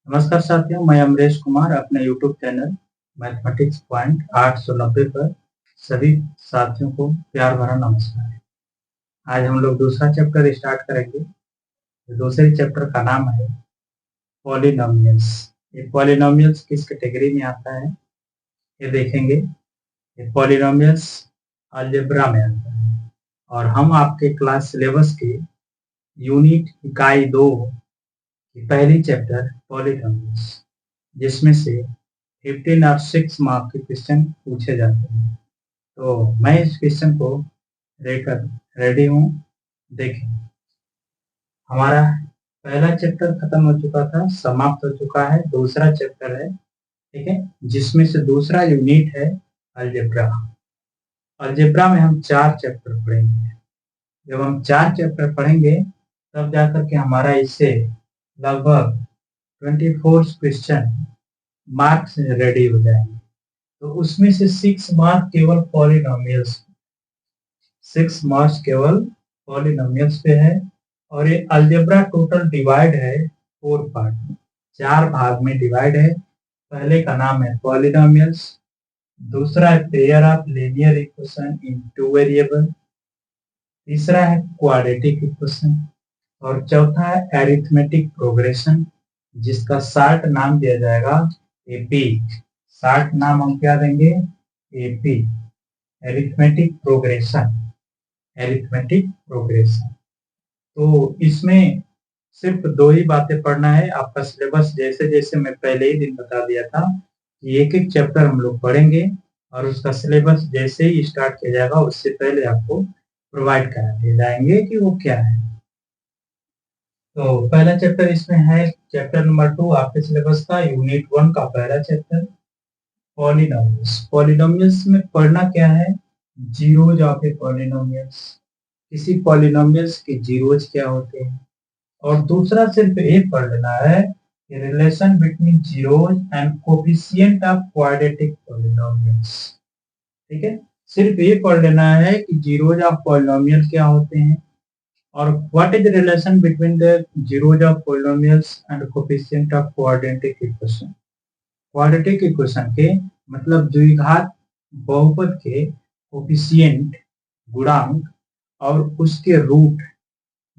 नमस्कार साथियों, मैं अमरेश कुमार अपने यूट्यूब चैनल मैथमेटिक्स पॉइंट 890 पर सभी साथियों को प्यार भरा नमस्कार। आज हम लोग दूसरा चैप्टर स्टार्ट करेंगे। दूसरे चैप्टर का नाम है पॉलिनोमियल्स। ये पॉलिनोमियल्स किस कैटेगरी में आता है ये देखेंगे। ये पॉलिनोमियल्स अलजेब्रा में आता है और हम आपके क्लास सिलेबस के यूनिट इकाई 2 की पहली चैप्टर पॉलिनोमियल्स, जिसमें से 15 और 6 मार्क के क्वेश्चन पूछे जाते हैं। तो मैं इस क्वेश्चन को लेकर रेडी हूँ। देखें, हमारा पहला चैप्टर खत्म हो चुका था, समाप्त हो चुका है। दूसरा चैप्टर है, ठीक है, जिसमें से दूसरा यूनिट है अलजेब्रा। अलजेब्रा में हम 4 चैप्टर पढ़ेंगे। जब हम 4 चैप्टर पढ़ेंगे तब जाकर के हमारा इससे लगभग 24 क्वेश्चन मार्क्स रेडी हो जाएंगे। तो उसमें से 6 मार्क केवल पॉलिनोमियल्स, 6 मार्क्स केवल पॉलिनोमियल्स पे है। और ये अलजेब्रा टोटल डिवाइड है 4 पार्ट में, 4 भाग में डिवाइड है। पहले का नाम है पॉलिनोमियल्स, दूसरा है pair of linear equation in 2 variable, तीसरा है क्वाड्रेटिक इक्वेशन और चौथा है अरिथमेटिक प्रोग्रेशन, जिसका शार्ट नाम दिया जाएगा एपी। शार्ट नाम हम क्या देंगे? AP, arithmetic progression. Arithmetic progression. तो इसमें सिर्फ 2 ही बातें पढ़ना है। आपका सिलेबस जैसे जैसे मैं पहले ही दिन बता दिया था कि एक एक चैप्टर हम लोग पढ़ेंगे और उसका सिलेबस जैसे ही स्टार्ट किया जाएगा उससे पहले आपको प्रोवाइड करा दिए जाएंगे कि वो क्या है। तो पहला चैप्टर इसमें है चैप्टर नंबर 2 आपके सिलेबस का, यूनिट 1 का पहला चैप्टर पॉलिनोमियल्स। पॉलिनोमियल्स में पढ़ना क्या है? जीरोज ऑफ ए पॉलिनोमियल्स, किसी पॉलिनोमियल्स के जीरोज क्या होते हैं। और दूसरा सिर्फ ये पढ़ लेना है कि relation between zeros and coefficient of quadratic polynomials. ठीक है, सिर्फ ये पढ़ लेना है कि जीरोज ऑफ पॉलिनोमियल क्या होते हैं और what is relation between the zeros of polynomials and coefficient of quadratic equation. Quadratic equation के मतलब द्विघात बहुपद के कोफिशिएंट, गुणांक, और उसके रूट,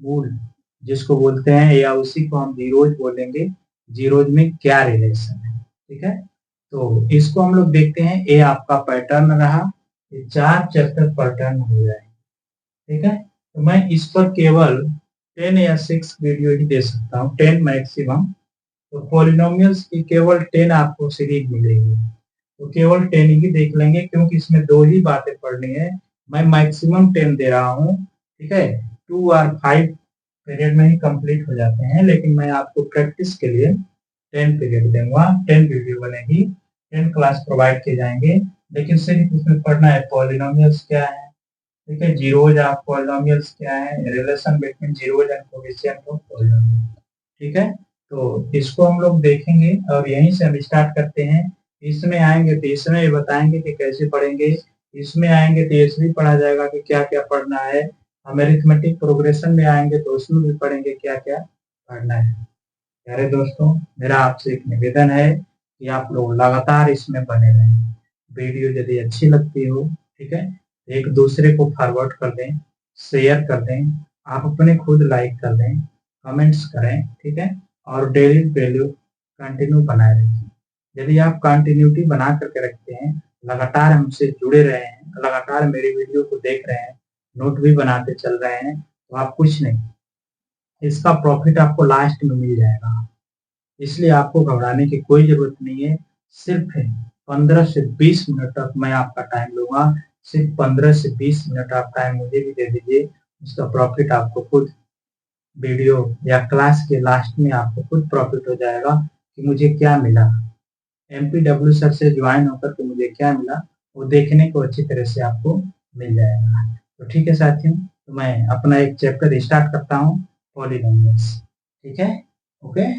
मूल जिसको बोलते हैं, या उसी को हम जीरोज बोलेंगे। जीरोज में क्या रिलेशन है, ठीक है। तो इसको हम लोग देखते हैं। ये आपका पैटर्न रहा, ये 4 चैप्टर पैटर्न हो जाएंगे, ठीक है। तो मैं इस पर केवल 10 या 6 वीडियो ही दे सकता हूँ, 10 मैक्सिमम। तो पॉलिनोमियल्स की केवल 10 आपको सीरीज मिलेगी, तो केवल 10 ही देख लेंगे क्योंकि इसमें 2 ही बातें पढ़नी है। मैं मैक्सिमम 10 दे रहा हूँ, ठीक है। 2 और 5 पीरियड में ही कंप्लीट हो जाते हैं, लेकिन मैं आपको प्रैक्टिस के लिए 10 पीरियड दूंगा, 10 वीडियो बनेगी, 10 क्लास प्रोवाइड किए जाएंगे। लेकिन सिर्फ इसमें पढ़ना है पॉलिनोमियल्स क्या है, ठीक है, जीरोज ऑफ पॉलिनोमियल्स क्या है, relation between zeros and coefficient of polynomial, ठीक है। तो इसको हम लोग देखेंगे और यहीं से हम स्टार्ट करते हैं। इसमें आएंगे तो इसमें ये बताएंगे कि कैसे पढ़ेंगे, इसमें आएंगे तो इसमें पढ़ा जाएगा कि क्या क्या पढ़ना है। हम अरिथमेटिक प्रोग्रेशन में आएंगे तो उसमें भी पढ़ेंगे क्या क्या पढ़ना है। प्यारे दोस्तों, मेरा आपसे एक निवेदन है कि आप लोग लगातार इसमें बने रहें। वीडियो यदि अच्छी लगती हो, ठीक है, एक दूसरे को फॉरवर्ड कर दें, शेयर कर दें, आप अपने खुद लाइक कर दें, कमेंट्स करें, ठीक है। और डेली वैल्यू कंटिन्यू बनाए रखें। यदि आप कंटिन्यूटी बना करके रखते हैं, लगातार हमसे जुड़े रहे हैं, लगातार मेरी वीडियो को देख रहे हैं, नोट भी बनाते चल रहे हैं, तो आप कुछ नहीं, इसका प्रॉफिट आपको लास्ट में मिल जाएगा। इसलिए आपको घबराने की कोई जरूरत नहीं है। सिर्फ 15 से 20 मिनट तक मैं आपका टाइम लूंगा। सिर्फ 15 से 20 मिनट आप टाइम मुझे भी दे दीजिए, उसका प्रॉफिट आपको खुद वीडियो या क्लास के लास्ट में आपको खुद प्रॉफिट हो जाएगा कि मुझे क्या मिला, MPW सर से ज्वाइन होकर के मुझे क्या मिला, वो देखने को अच्छी तरह से आपको मिल जाएगा। तो ठीक है साथियों, तो मैं अपना एक चैप्टर स्टार्ट करता हूँ, पॉलिनोमियल्स, ठीक है, ओके।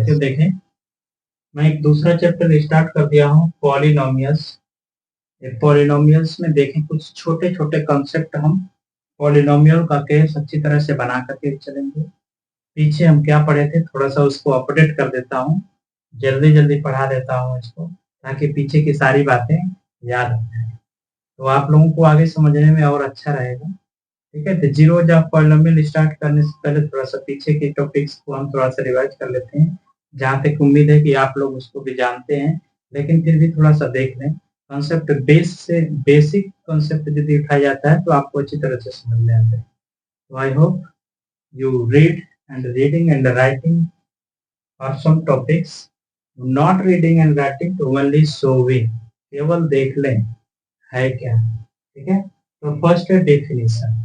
तो देखें, मैं एक दूसरा चैप्टर स्टार्ट कर दिया हूँ, पॉलिनोमियल्स। पॉलिनोमियल्स में देखें कुछ छोटे छोटे कॉन्सेप्ट हम पॉलिनोमियल का केस अच्छी तरह से बना करके चलेंगे। पीछे हम क्या पढ़े थे, थोड़ा सा उसको अपडेट कर देता हूँ, जल्दी जल्दी पढ़ा देता हूँ इसको, ताकि पीछे की सारी बातें याद आ जाए, तो आप लोगों को आगे समझने में और अच्छा रहेगा। ठीक है, तो जीरो ऑफ पॉलिनोमियल स्टार्ट करने से पहले थोड़ा सा पीछे के टॉपिक्स को हम थोड़ा सा रिवाइज कर लेते हैं, जहाँ तक उम्मीद है कि आप लोग उसको भी जानते हैं, लेकिन फिर भी थोड़ा सा देख लें। कॉन्सेप्ट बेसिक कॉन्सेप्ट यदि उठाया जाता है तो आपको अच्छी तरह से समझ में आता है। तो I hope you read and reading and writing are some topics, not reading and writing to only showing, केवल देख लें है क्या। ठीक है, तो फर्स्ट है डेफिनेशन।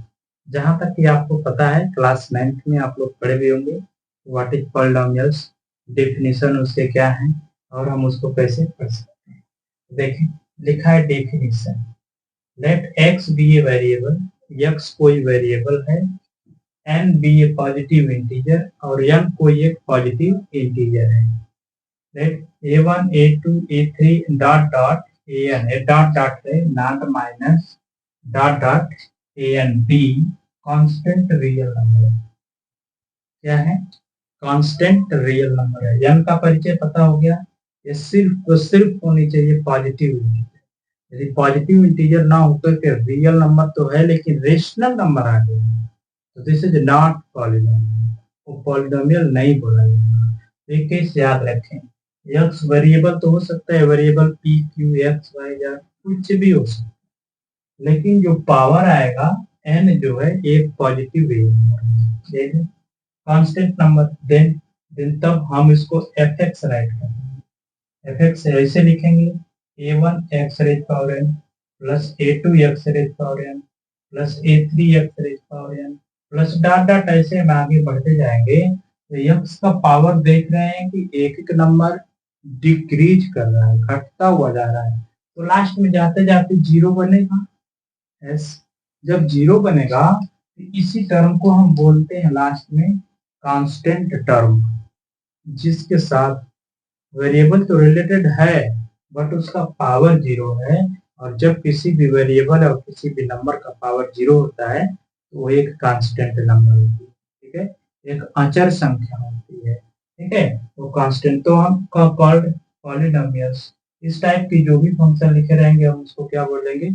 जहां तक कि आपको पता है क्लास 9th में आप लोग पढ़े भी होंगे व्हाट इज पॉलिनोमियल्स, डेफिनेशन उसके क्या है और हम उसको कैसे पढ़ सकते हैं। देखें, लिखा है definition, let x be a variable, x कोई वेरिएबल है, n be a positive integer और n कोई एक पॉजिटिव इंटीजर है। Let a1 a2 a3 dot dot an, a dot dot है naught minus dot dot an b constant real number. क्या है? Constant real number है। n का परिचय पता हो गया, ये सिर्फ होनी चाहिए पॉजिटिव इंटीजर। यदि पॉजिटिव इंटीजर ना होकर के रियल नंबर तो है लेकिन रेशनल नंबर आ गया तो दिस इज नॉट पॉलिनोमियल, वो पॉलिनोमियल नहीं बोला जाएगा। एक चीज याद रखें, एक्स वेरिएबल तो हो सकता है, variable p q x y या कुछ भी हो सकता है, लेकिन जो पावर आएगा एन जो है एक positive real constant number, then तब हम इसको एफ एक्स राइट करेंगे। एफ एक्स ऐसे लिखेंगे a1 x raise power n plus a2 x raise power n plus a3 x raise power n plus dot dot, ऐसे हम आगे बढ़ते जाएंगे तो एक्स का पावर देख रहे हैं कि एक एक नंबर डिक्रीज कर रहा है, घटता हुआ जा रहा है, तो लास्ट में जाते जाते जीरो बनेगा। एस जब जीरो बनेगा तो इसी टर्म को हम बोलते हैं लास्ट में कांस्टेंट टर्म, जिसके साथ वेरिएबल तो रिलेटेड है बट उसका पावर जीरो है, और जब किसी भी वेरिएबल और किसी भी नंबर का पावर जीरो होता है तो वो एक कांस्टेंट नंबर होती है। ठीक है, एक अचर संख्या होती है। ठीक है, वो कांस्टेंट तो हम कॉल्ड पॉलिनोमियल्स, इस टाइप की जो भी फंक्शन लिखे रहेंगे हम उसको क्या बोलेंगे,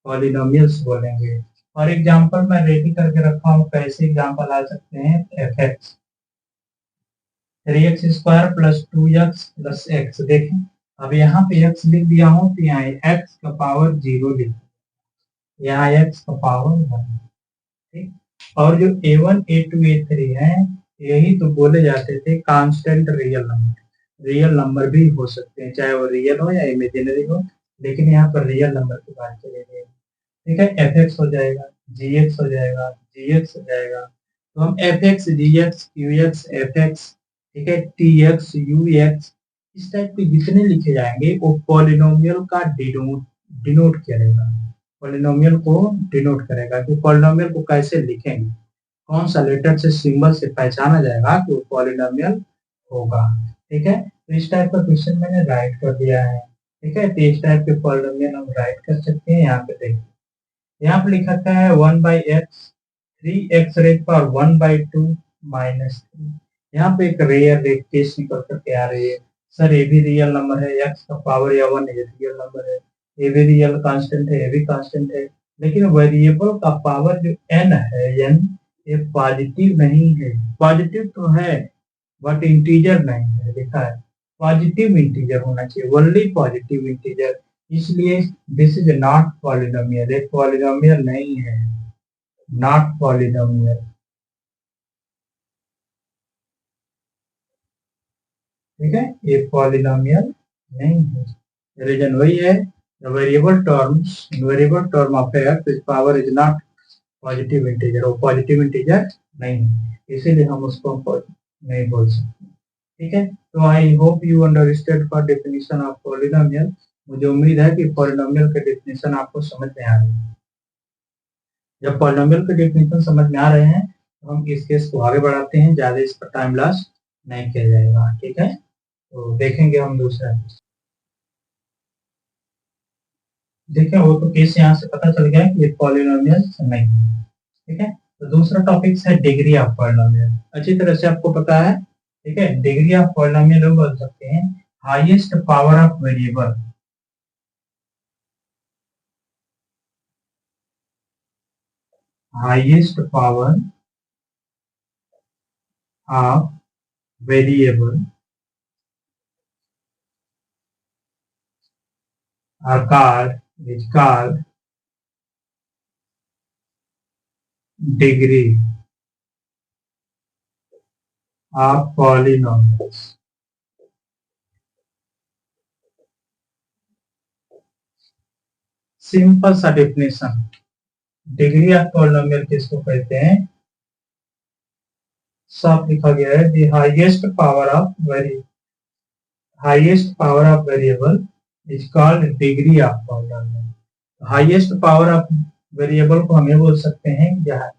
पॉलिनोमियल्स बोलेंगे। और एग्जांपल मैं रेडी करके रखा हूँ, कैसे एग्जांपल आ सकते हैं, F x 3x square plus 2x plus x. देखें, अब यहाँ पे x लिख दिया हूँ तो यहाँ x का पावर 0 लिख, यहाँ x का पावर 1। ठीक, और जो a1 a2 a3 है यही तो बोले जाते थे constant real number. Real number भी हो सकते हैं, चाहे वो रियल हो या इमेजिनरी हो, लेकिन यहाँ पर रियल नंबर की बात चली गई। ठीक है, एफ एक्स हो जाएगा, जी एक्स हो जाएगा, जी एक्स हो जाएगा, तो हम f x g x q x f x, ठीक है, टी एक्स यू एक्स, इस टाइप के जितने लिखे जाएंगे वो पॉलिनोमियल का डिनोट करेगा, पॉलिनोमियल को डिनोट करेगा। कि पॉलिनोमियल को कैसे लिखेंगे, कौन सा लेटर से सिंबल से पहचाना जाएगा कि वो पॉलिनोमियल होगा। ठीक है, तो इस टाइप का क्वेश्चन मैंने राइट कर दिया है। ठीक है, तो इस टाइप के पॉलिनोमियल हम राइट कर सकते हैं। यहाँ पे देखिए, यहाँ पे लिखा था है 1/x 3x raise power 1/2 minus 3। यहाँ पे एक रेयर केस निकल करके आ रही है, सर ये भी रियल नंबर है, x का पावर या 1 ये रियल नंबर है, ये भी रियल कांस्टेंट है, ये भी कांस्टेंट है, लेकिन वेरिएबल का पावर जो n है, n ये पॉजिटिव नहीं है। पॉजिटिव तो है बट इंटीजर नहीं है, लिखा है पॉजिटिव इंटीजर होना चाहिए, ओनली पॉजिटिव इंटीजर, इसलिए दिस इज नॉट पॉलिनोमियल, एक पॉलिनोमियल नहीं है, नॉट पॉलिनोमियल। ठीक है, ये पॉलिनोमियल नहीं है। रीजन वही है, the variable term of x is power is not positive integer, वो पॉजिटिव इंटीजर नहीं है, इसीलिए हम उसको नहीं बोल सकते। ठीक है, तो I hope you understand for definition of polynomial. मुझे उम्मीद है कि पॉलिनोमियल के डेफिनेशन आपको समझ में आ रही है। जब पॉलिनोमियल के डेफिनेशन समझ में आ रहे हैं तो हम इस केस को आगे बढ़ाते हैं, ज्यादा इस पर टाइम लॉस नहीं किया जाएगा। ठीक है, तो देखेंगे हम दूसरा। देखें, वो तो केस यहाँ से पता चल गया कि ये पॉलिनोमियल नहीं है। ठीक है, तो दूसरा टॉपिक है डिग्री ऑफ पॉलिनोमियल। अच्छी तरह से आपको पता है, ठीक है। डिग्री ऑफ पॉलिनोमियल लोग बोल सकते हैं highest power of variable, highest power of variable are called, is called degree of polynomials। Simple सा डेफिनेशन, डिग्री ऑफ पॉलिनोमियल किसको कहते हैं? साफ लिखा गया है, the highest power of variable is called degree of polynomial. Highest power of variable को हमें बोल सकते हैं यह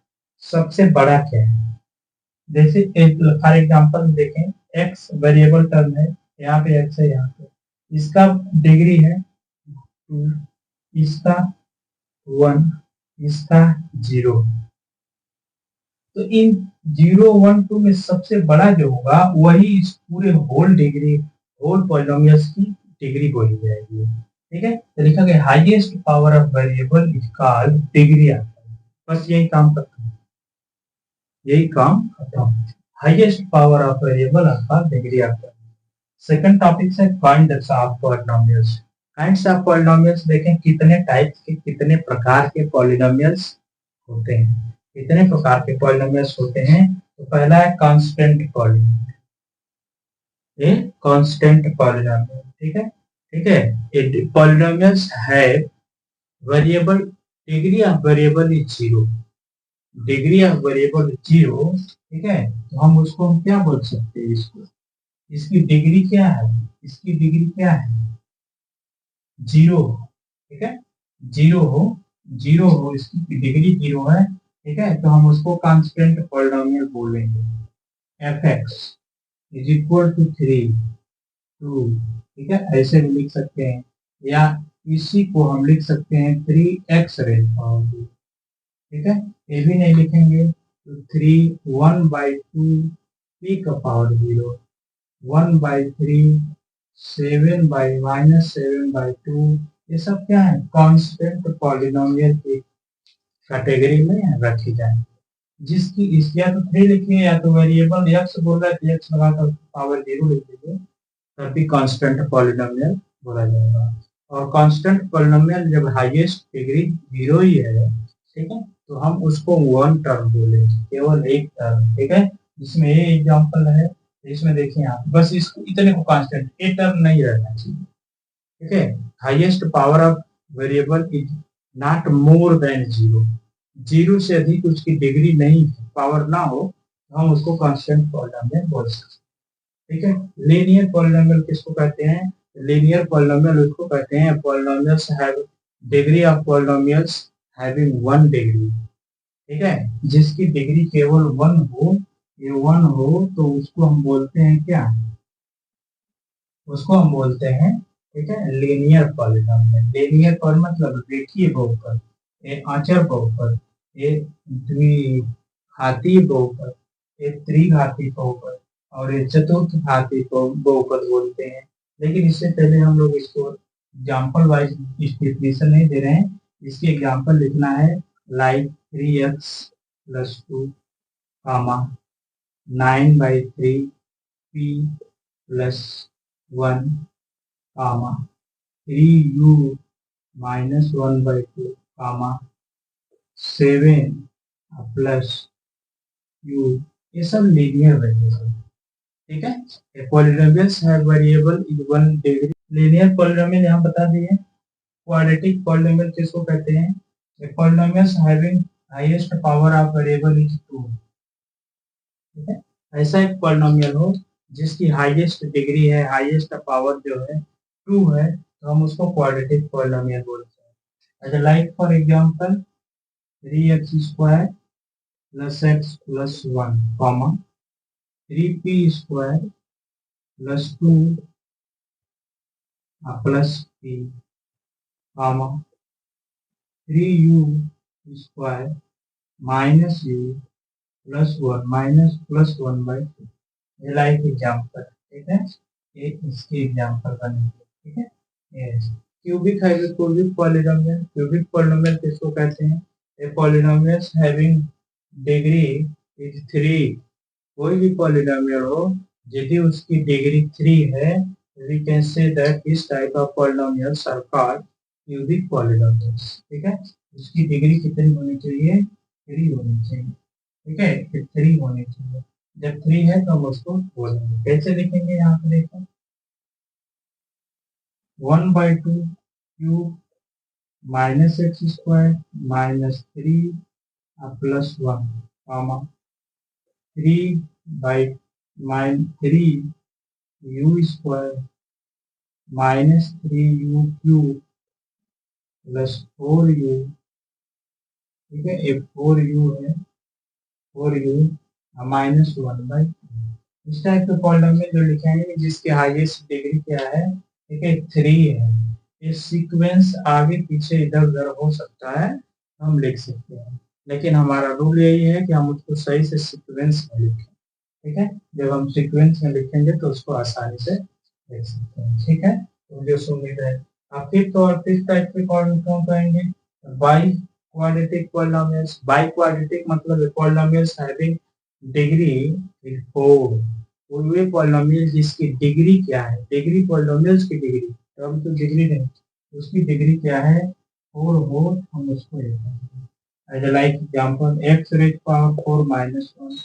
सबसे बड़ा क्या है। जैसे फॉर एग्जांपल देखें, एक्स वेरिएबल टर्म है, यहाँ पे एक्स है, यहाँ पे इसका डिग्री है 2, इसका 1, इसका 0। तो इन 0, 1, 2 में सबसे बड़ा जो होगा वही इस पूरे होल पॉलिनोमियल्स की डिग्री बोली जाएगी। ठीक है, तो लिखा गया highest power of variable is called degree of. बस यही काम करता है, यही काम खत्म। हाईएस्ट पावर ऑफ वेरिएबल आपका डिग्री ऑफ। सेकंड टॉपिक है kinds of polynomials. Kinds of polynomials देखें कितने टाइप्स के, कितने प्रकार के पॉलिनोमियल्स होते हैं, कितने प्रकार के पॉलिनोमियल्स होते हैं। तो पहला है कांस्टेंट पॉलिनोमियल, ये कांस्टेंट पॉलिनोमियल, ठीक है, ठीक है। पॉलिनोमियल्स है variable, degree of variable is 0, degree of variable 0, ठीक है। तो हम उसको हम क्या बोल सकते हैं, इसको, इसकी डिग्री क्या है, इसकी डिग्री क्या है, 0, ठीक है, 0 हो, इसकी डिग्री 0 है, ठीक है। तो हम उसको कांस्टेंट पॉलिनोमियल बोलेंगे। F x is equal to 3, 2, ठीक है, ऐसे भी लिख सकते हैं, या इसी को हम लिख सकते हैं 3x रेज पावर 2, ठीक है। ये भी नहीं लिखेंगे तो 3, 1/2 p का पावर 0, 1/3, 7/-7/2, ये सब क्या है, कांस्टेंट पॉलिनोमियल की कैटेगरी में रखी जाए। जिसकी इस या तो 3 लिखिए, या तो वेरिएबल एक्स बोल रहा है तो एक्स लगाकर पावर 0 लिख दीजिए, तभी कांस्टेंट पॉलिनोमियल बोला जाएगा। और कांस्टेंट पॉलिनोमियल जब हाईएस्ट डिग्री 0 ही है, ठीक है, तो हम उसको वन टर्म बोलेंगे, केवल एक टर्म, ठीक है। जिसमें ये एग्जांपल है, इसमें देखिए आप, बस इसको इतने को कांस्टेंट, ए टर्म नहीं रहना चाहिए, ठीक है। Highest power of variable is not more than 0, 0 से अधिक उसकी डिग्री नहीं, पावर ना हो, तो हम उसको कांस्टेंट पॉलिनोमियल बोल सकते हैं, ठीक है। लीनियर पॉलिनोमियल किसको कहते हैं? लीनियर पॉलिनोमियल उसको कहते हैं polynomials have degree of polynomials having 1 degree, ठीक है, जिसकी डिग्री केवल 1 हो, ये 1 हो, तो उसको हम बोलते हैं क्या, उसको हम बोलते हैं, ठीक है, लीनियर पॉलिनोमियल। लीनियर पर मतलब रेखीय बहुपद, ये आचर बहुपद, ये द्विघाती बहुपद, ये त्रिघाती बहुपद, और ये चतुर्थ घाती बहुपद बोलते हैं। लेकिन इससे पहले हम लोग इसको एग्जाम्पल वाइज डिफिनेशन नहीं दे रहे हैं, इसकी एग्जाम्पल लिखना है, like 3x + 2, 9/3 p + 1, 3u - 1/2, 7 + u, ये सब लीनियर वेरिएबल, ठीक है। पॉलिनोमियल्स है variable is 1 degree. Linear polynomial यहाँ बता दिए। क्वाड्रेटिक पॉलिनोमियल किसको कहते हैं? Polynomials having highest power of variable is 2, ठीक है। ऐसा एक पॉलिनोमियल हो जिसकी हाईएस्ट डिग्री है, हाईएस्ट पावर जो है 2 है, तो हम उसको क्वाड्रेटिक पॉलिनोमियल बोलते हैं। अच्छा, like for example 3x² + x + 1, 3p² + 2 + p, 3u² minus u plus one minus plus one by two. ये लाइक एग्जाम्पल, ठीक है, ये इसके एग्जाम्पल बनेंगे, ठीक है। Yes, cubic hydrocubic polynomial, cubic polynomial किसको कहते हैं? A polynomials having degree is 3। कोई भी पॉलिनोमियल हो यदि उसकी डिग्री 3 है, we can say that this type of polynomials are called cubic polynomials, ठीक है। उसकी डिग्री कितनी होनी चाहिए? 3 होनी चाहिए, ठीक है, 3 होनी चाहिए। जब 3 है तो हम उसको बोलेंगे, कैसे लिखेंगे? यहाँ पे देखो, 1/2 cube minus x square minus 3 plus 1 comma 3 u square minus 3u cube plus 4u, ठीक है, एक 4u है, 4u माइनस 1/2। इस टाइप के पॉलिनोमियल जो लिखेंगे जिसके हाईएस्ट डिग्री क्या है, ठीक है, 3 है। ये सीक्वेंस आगे पीछे इधर उधर हो सकता है, हम लिख सकते हैं, लेकिन हमारा रूल यही है कि हम उसको सही से सीक्वेंस में लिखें, ठीक है। जब हम सीक्वेंस में लिखेंगे तो उसको आसानी से लिख सकते हैं, ठीक है। तो मुझे उम्मीद है आप फिफ्थ और फिफ्थ टाइप के कौन कहेंगे? By quadratic polynomials. By quadratic मतलब पॉलिनोमियल्स हैविंग डिग्री 4। वे पॉलिनोमियल जिसकी डिग्री क्या है? डिग्री पॉलिनोमियल्स की डिग्री, तो हम तो डिग्री नहीं, उसकी डिग्री क्या है? 4 हो, हम उसको लिखेंगे। Like example x raise power 4 minus 1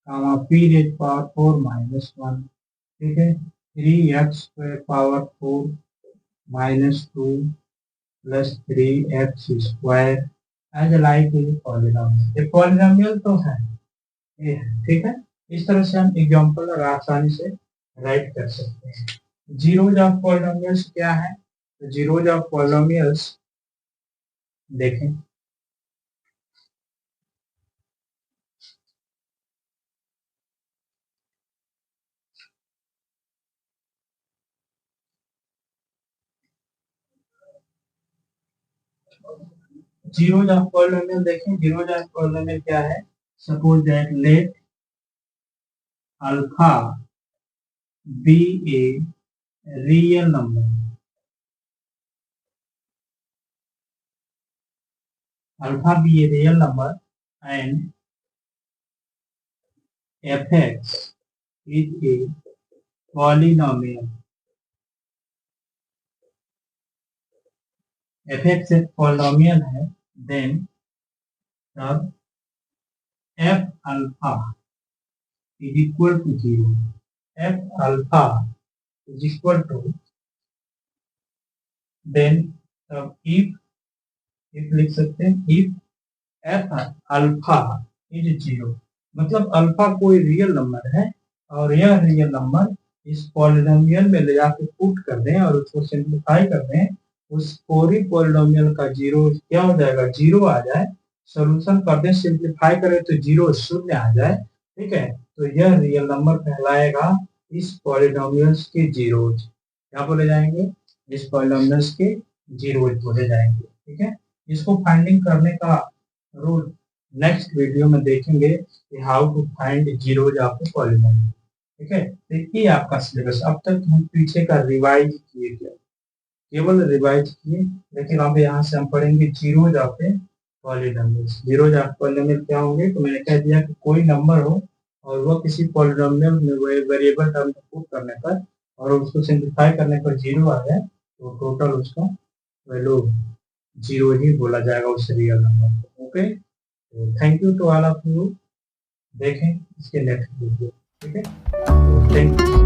comma p raise power 4 minus 1, ठीक है, 3x power 4 minus 2 plus 3x square as like polynomial. ये पॉलिनोमियल तो है, ये है, ठीक है। इस तरह से हम एग्जांपल और आसानी से राइट कर सकते हैं। जीरोज ऑफ पॉलिनोमियल्स क्या है? तो जीरोज ऑफ पॉलिनोमियल्स देखें, जीरोज ऑफ पॉलिनोमियल देखें, जीरोज ऑफ पॉलिनोमियल क्या है? Suppose that let alpha be a real number, alpha be a real number and fx is a polynomial, fx एक polynomial है, then तब f alpha is equal to 0, f alpha is equal to, then तब if लिख सकते हैं if f alpha is 0, मतलब alpha कोई real number है और यह रियल नंबर इस पॉलिनोमियल में ले जाके पुट कर दें और उसको सिंप्लीफाई कर दें, उस पूरी पॉलिनोमियल का जीरो क्या हो जाएगा? 0 आ जाए। सॉल्यूशन कर दें, सिंप्लीफाई करें तो 0 शून्य आ जाए, ठीक है, तो यह रियल नंबर कहलाएगा इस पॉलिनोमियल्स के जीरोज। क्या बोले जाएंगे? इस पॉलिनोमियल्स के जीरोज बोले जाएंगे, ठीक है। इसको फाइंडिंग करने का रूल नेक्स्ट वीडियो में देखेंगे कि how to find zeros of the polynomial, ठीक है। देखिए आपका सिलेबस अब तक हम पीछे का रिवाइज किए, क्या केवल रिवाइज किए, लेकिन अब यहाँ से हम पढ़ेंगे zeros of polynomials. Zeros of polynomial क्या होंगे? तो मैंने कह दिया कि कोई नंबर हो और वह किसी पॉलिनोमियल में वेरिएबल टर्म को पुट करने पर और उसको सिंप्लीफाई करने पर 0 आ जाए, तो टोटल उसका वैल्यू 0 ही बोला जाएगा उस रियल नंबर को। Okay, thank you to all of you. देखें इसके नेक्स्ट वीडियो, ठीक है, थैंक यू।